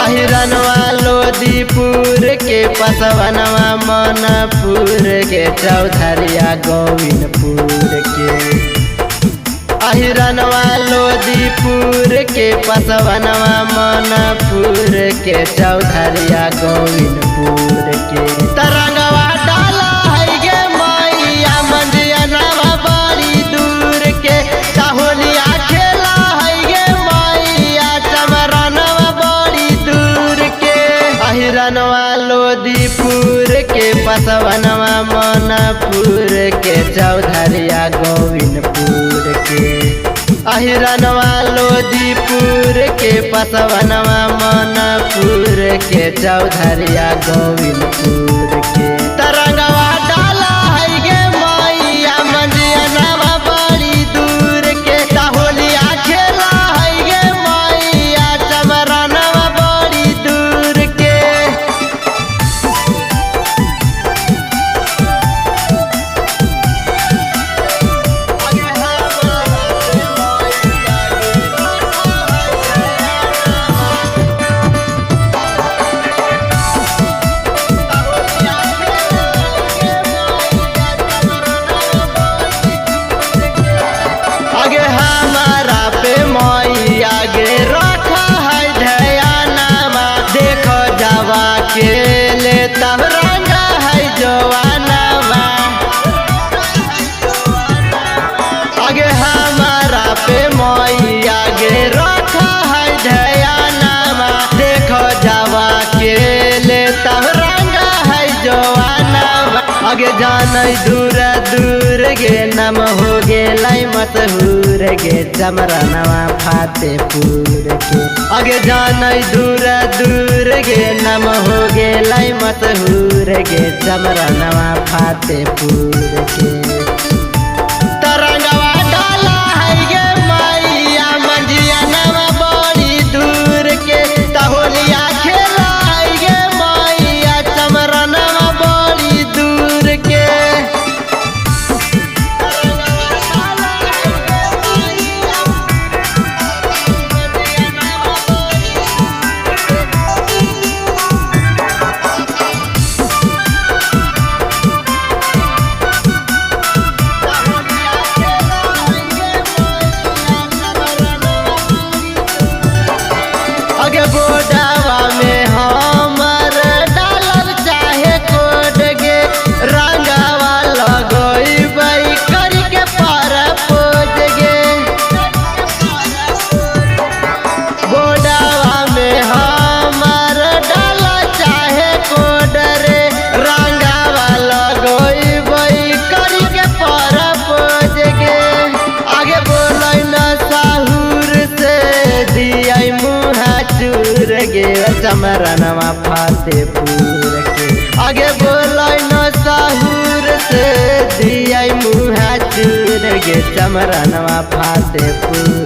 अहिरनवा लोदीपुर के पसवनवा मनपुर के चौधरिया गोविंदपुर के। अहिरनवा लोदीपुर के पसवनवा मनपुर के चौधरिया गोविंदपुर के। तरंगवा डाला है गे मैया मंदिरवा बड़ी दूर के। साहोलिया खेला है गे मैया चमरनवा बड़ी दूर के। अहिरनवा लोदीपुर के पसवनवा मनपुर के चौधरिया गोविंदपुर के। अहिरनवा लोदीपुर के पसवनवा मनपुर के चौधरिया गोविंदपुर के। तरंगवा डाला है गे मैया मंदिरवा बड़ी दूर के। साहोलिया खेला है गे मैया चमरनवा बड़ी दूर के। आगे हमारा पे मैया गे रखा है ध्यानमा। देखो जावा के ले तब रंगा है जवानामा। आगे हमारा पे मैया गे रखा है ध्यानमा। देखो जावा के ले तब रंगा है जवानामा। आगे जाने दूर दूर गे नम हो गेलाई मशहूर गे चमरनवा फतेहपुर के। आगे जाने दूर दूर गे नम हो गेलाई मशहूर गे चमरनवा फतेहपुर के। तरंगवा डाला है गे मैया मंदिरवा बड़ी दूर के। साहोलिया खेला है गे मैया चमरनवा बड़ी दूर के। आगे बोडावा में हमर डालब चाहे कोड गे। रंगावा लगोइबै करी के पर पोज गे। बोडावा में हमर डाला चाहे कोड रे। रंगावा लगोइबै करी के पर पोज गे। आगे बोलै न साहुर से दिया मुँह चूर गे चमरनवा फतेहपुर के। आगे बोलै न साहुर से दिया मुँह चूर गे चमरनवा फतेहपुर